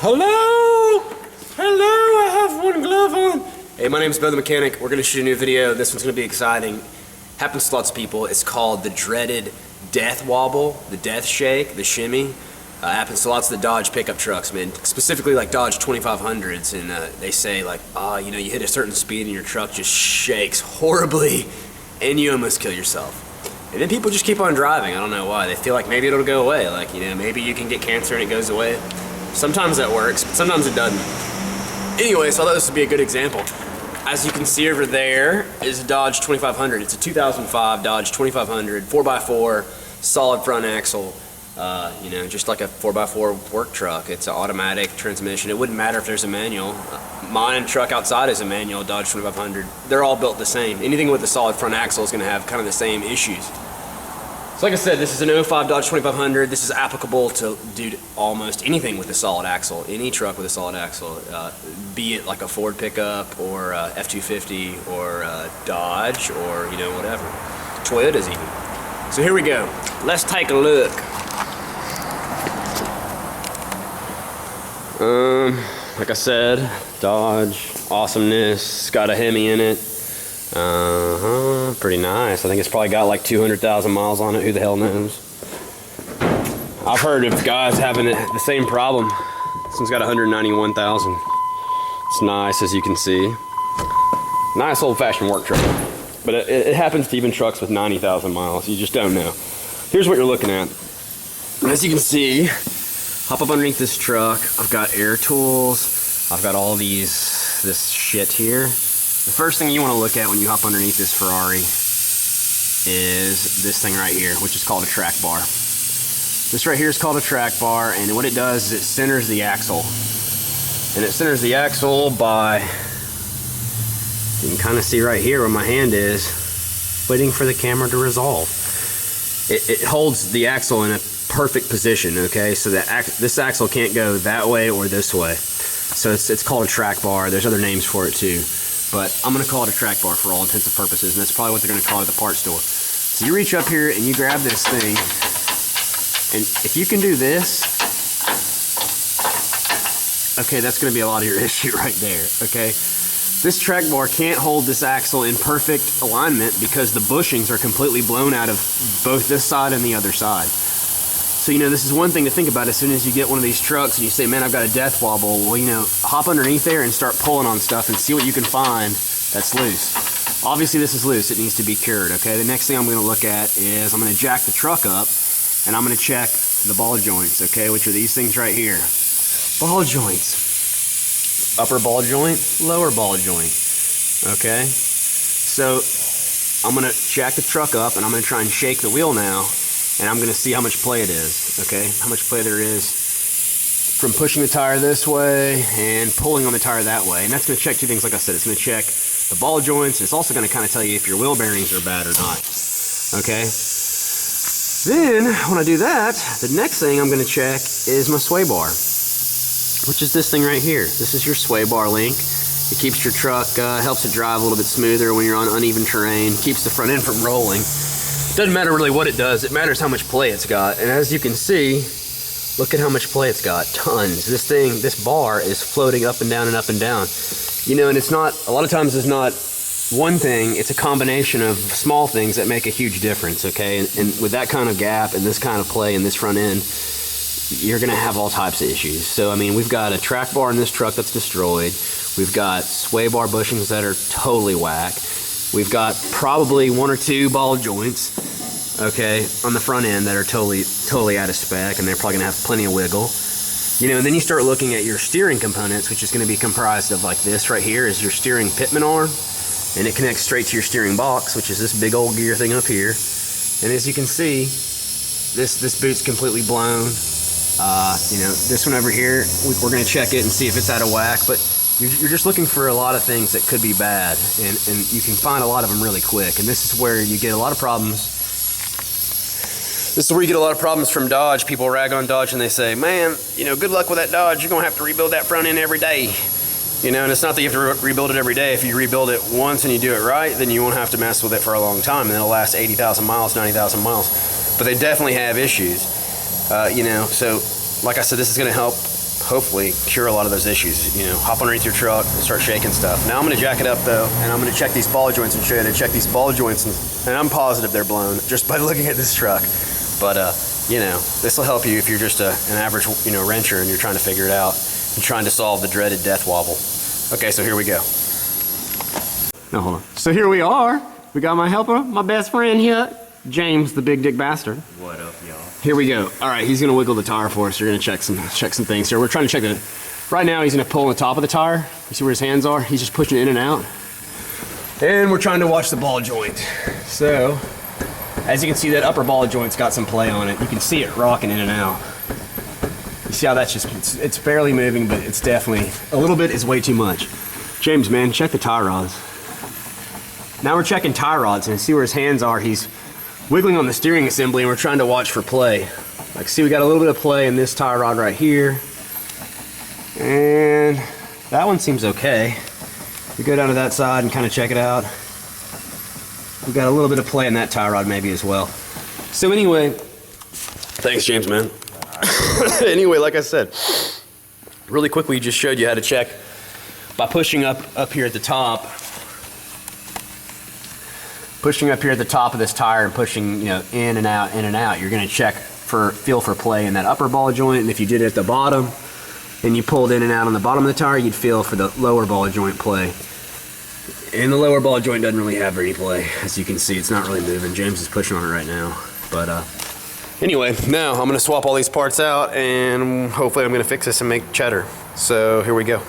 Hello! Hello, I have one glove on. Hey, my name is Beauthemechanic. We're going to shoot a new video. This one's going to be exciting. Happens to lots of people. It's called the dreaded Death Wobble, the Death Shake, the Shimmy. Happens to lots of the Dodge pickup trucks, man. Specifically like Dodge 2500s, and they say like, you know, you hit a certain speed and your truck just shakes horribly, and you almost kill yourself. And then people just keep on driving. I don't know why. They feel like maybe it'll go away. Like, you know, maybe you can get cancer and it goes away. Sometimes that works, but sometimes it doesn't. Anyway, so I thought this would be a good example. As you can see over there is a Dodge 2500. It's a 2005 Dodge 2500, 4x4, solid front axle. You know, just like a 4x4 work truck. It's an automatic transmission. It wouldn't matter if there's a manual. Mine truck outside is a manual Dodge 2500. They're all built the same. Anything with a solid front axle is going to have kind of the same issues. So like I said, this is an 05 Dodge 2500. This is applicable to almost anything with a solid axle. Any truck with a solid axle, be it like a Ford pickup or a F-250 or a Dodge or, you know, whatever. Toyotas even. So here we go. Let's take a look. Like I said, Dodge, awesomeness, got a Hemi in it. Pretty nice. I think it's probably got like 200,000 miles on it. Who the hell knows? I've heard of guys having the same problem. This one's got 191,000. It's nice, as you can see. Nice old-fashioned work truck. But it happens to even trucks with 90,000 miles. You just don't know. Here's what you're looking at. As you can see, hop up underneath this truck. I've got air tools. I've got all this shit here. The first thing you want to look at when you hop underneath this Ferrari is this thing right here, which is called a track bar. This right here is called a track bar, and what it does is it centers the axle. And it centers the axle by, you can kind of see right here where my hand is, waiting for the camera to resolve. It holds the axle in a perfect position, okay? So that this axle can't go that way or this way. So it's called a track bar. There's other names for it too. But I'm going to call it a track bar for all intents and purposes, and that's probably what they're going to call it at the parts store. So you reach up here and you grab this thing, and if you can do this, okay, that's going to be a lot of your issue right there, okay? This track bar can't hold this axle in perfect alignment because the bushings are completely blown out of both this side and the other side. So, you know, this is one thing to think about as soon as you get one of these trucks and you say, man, I've got a death wobble. Well, you know, hop underneath there and start pulling on stuff and see what you can find that's loose. Obviously, this is loose. It needs to be cured, okay? The next thing I'm going to look at is I'm going to jack the truck up and I'm going to check the ball joints, okay, which are these things right here. Ball joints. Upper ball joint, lower ball joint, okay? So I'm going to jack the truck up and I'm going to try and shake the wheel now. And I'm going to see how much play it is, okay? How much play there is from pushing the tire this way and pulling on the tire that way. And that's going to check two things, like I said. It's going to check the ball joints. It's also going to kind of tell you if your wheel bearings are bad or not, okay? Then, when I do that, the next thing I'm going to check is my sway bar, which is this thing right here. This is your sway bar link. It keeps your truck, helps it drive a little bit smoother when you're on uneven terrain, keeps the front end from rolling. Doesn't matter really what it does, it matters how much play it's got. And as you can see, look at how much play it's got, tons. This bar is floating up and down and up and down. You know, and it's not, a lot of times it's not one thing, it's a combination of small things that make a huge difference, okay? And with that kind of gap and this kind of play in this front end, you're gonna have all types of issues. So, I mean, we've got a track bar in this truck that's destroyed. We've got sway bar bushings that are totally whack. We've got probably one or two ball joints, okay, on the front end that are totally out of spec, and they're probably gonna have plenty of wiggle. You know, and then you start looking at your steering components, which is gonna be comprised of like this right here is your steering pitman arm, and it connects straight to your steering box, which is this big old gear thing up here. And as you can see, this boot's completely blown. You know, this one over here, we're gonna check it and see if it's out of whack, but you're just looking for a lot of things that could be bad, and you can find a lot of them really quick. And this is where you get a lot of problems. This is where you get a lot of problems from Dodge. People rag on Dodge and they say, man, you know, good luck with that Dodge. You're gonna have to rebuild that front end every day. You know, and it's not that you have to rebuild it every day. If you rebuild it once and you do it right, then you won't have to mess with it for a long time, and it'll last 80,000 miles, 90,000 miles. But they definitely have issues. You know, so like I said, this is gonna help hopefully cure a lot of those issues. You know, hop underneath your truck, start shaking stuff. Now I'm gonna jack it up though, and I'm gonna check these ball joints and show you how to check these ball joints, and I'm positive they're blown just by looking at this truck. But you know, this will help you if you're just an average, you know, wrencher and you're trying to figure it out and trying to solve the dreaded death wobble. Okay, so here we go. Now hold on. So here we are. We got my helper, my best friend here, James, the big dick bastard. What up, y'all? Here we go. All right, he's gonna wiggle the tire for us. We're gonna check some things here. We're trying to check the. Right now, he's gonna pull on the top of the tire. You see where his hands are? He's just pushing it in and out. And we're trying to watch the ball joint. So, as you can see, that upper ball joint's got some play on it. You can see it rocking in and out. You see how that's just, it's barely moving, but it's definitely, a little bit is way too much. James, man, check the tie rods. Now we're checking tie rods, and see where his hands are. He's wiggling on the steering assembly, and we're trying to watch for play. Like, see, we got a little bit of play in this tie rod right here. And that one seems okay. We go down to that side and kind of check it out. We got a little bit of play in that tie rod maybe as well. So anyway, thanks, James, man. Anyway, like I said, really quickly, just showed you how to check by pushing up here at the top. Pushing up here at the top of this tire and pushing, you know, in and out, you're gonna check for, feel for play in that upper ball joint. And if you did it at the bottom and you pulled in and out on the bottom of the tire, you'd feel for the lower ball joint play. And the lower ball joint doesn't really have any play. As you can see, it's not really moving. James is pushing on it right now. But anyway, now I'm gonna swap all these parts out and hopefully I'm gonna fix this and make cheddar. So here we go.